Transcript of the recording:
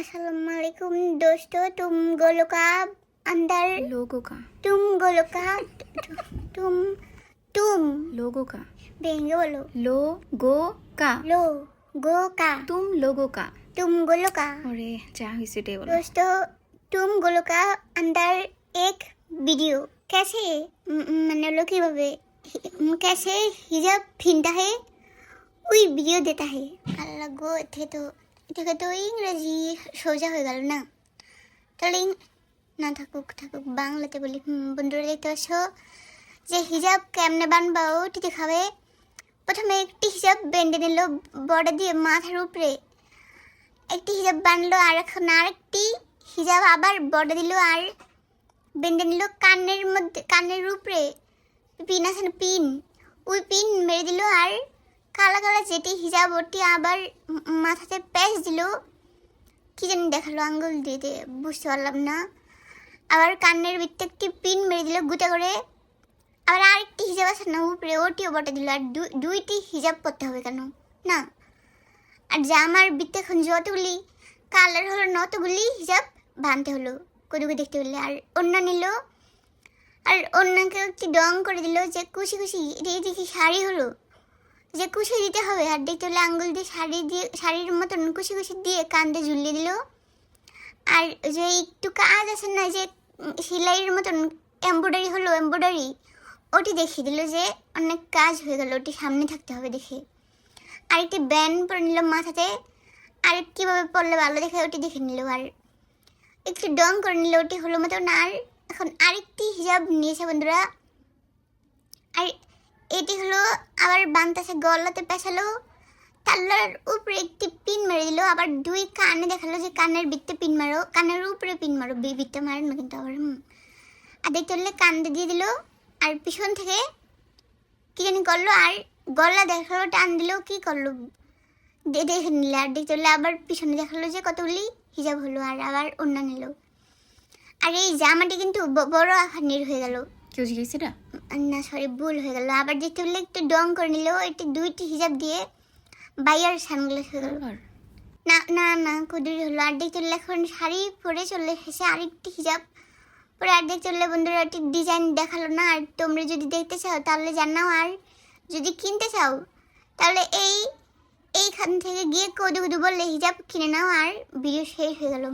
अस्सलाम वालेकुम दोस्तों, अंदर लोगों का तुम लोगों का बेंगे बोलो लोगों का लोगों का तुम लोगों का तुम गोलो का अरे जा इसे बोलो दोस्तों तुम गोलो का अंदर एक वीडियो कैसे মানে হলো কিভাবে कैसे हिजाब फिनता है ওই ভিডিও দেতা है আল্লাহ গো এটাকে তো ইংরেজি সোজা হয়ে গেল না তাহলে না থাকুক বাংলাতে বলি বন্ধুরা দেখতে পাচ্ছ যে হিজাব কেমনে বানবা ওটি দেখাবে প্রথমে একটি হিজাব বেঁধে নিল বর্ডার দিয়ে মাথার উপরে একটি হিজাব বানলো আর এখন আরেকটি হিজাব আবার বর্ডার দিল আর বেঁধে নিল কানের উপরে পিন আছে না পিন ওই পিন মেরে দিল আর কালা কালা যেটি হিজাব ওটি আবার মাথাতে প্যাচ দিল কি জানি দেখালো আঙ্গুল দিয়ে বুঝতে পারলাম না আবার কানের ভিতরে একটি পিন মেরে দিল গুটা করে আবার আরেকটি হিজাব আছে না উপরে ওটিও বটে দিল আর দুইটি হিজাব পরতে হবে কেন না আর জামার ভিতরে এখন যতগুলি কালার হলো নতগুলি হিজাব বাঁধতে হলো কদুকে দেখতে পেলে আর অন্য নিল আর অন্যকে একটি ডং করে দিল যে কুশি এই দেখি শাড়ি হলো যে কুশি দিতে হবে আর দেখতে হলে আঙ্গুল দিয়ে শাড়ির মতন কুশি দিয়ে কান্দে ঝুলিয়ে দিল আর যে একটু কাজ আছে না যে সেলাইয়ের মতন এমব্রয়ডারি ওটি দেখিয়ে দিল যে অনেক কাজ হয়ে গেল ওটি সামনে থাকতে হবে দেখে আরেকটি ব্যান্ড পরে নিল মাথাতে আর কীভাবে পরলে ভালো দেখে ওটি দেখে নিল আর একটু ডং করে নিল ওটি হলো মতন আর এখন আরেকটি হিজাব নিয়েছে বন্ধুরা আর এটি হলো আবার বান্তাসে গলাতে পেঁচালো তার উপরে একটি পিন মেরে দিল আবার দুই কানে দেখালো যে কানের ভিতরে পিন মারো কানের উপরে পিন মারো ভিতরে মারো না কিন্তু আবার আর দেখতে হলে কান্দে দিয়ে দিল আর পিছন থেকে কি জানি করলো আর গলা দেখালো টান দিল কি করলো দেখে নিলে আর দেখতে হলে আবার পিছনে দেখালো যে কতগুলি হিজাব হলো আর আবার অন্য নিল আর এই জামাটি কিন্তু বড় আকারের হয়ে গেল কেউ জিজ্ঞেস এটা না সরি ভুল হয়ে গেল আবার দেখতে হলে একটু ডং করে নিল একটু দুইটি হিজাব দিয়ে বাইয়ার সানগ্লাস হয়ে গেল না কুদুরি হলো আর দেখতে হলে এখন শাড়ি পরে চলে এসেছে আরেকটি হিজাব পরে আর দেখতে হলে বন্ধুরা একটি ডিজাইন দেখালো না আর তোমরা যদি দেখতে চাও তাহলে জানাও আর যদি কিনতে চাও তাহলে এইখান থেকে গিয়ে কুদু বললে হিজাব কিনে নাও আর ভিডিও শেষ হয়ে গেল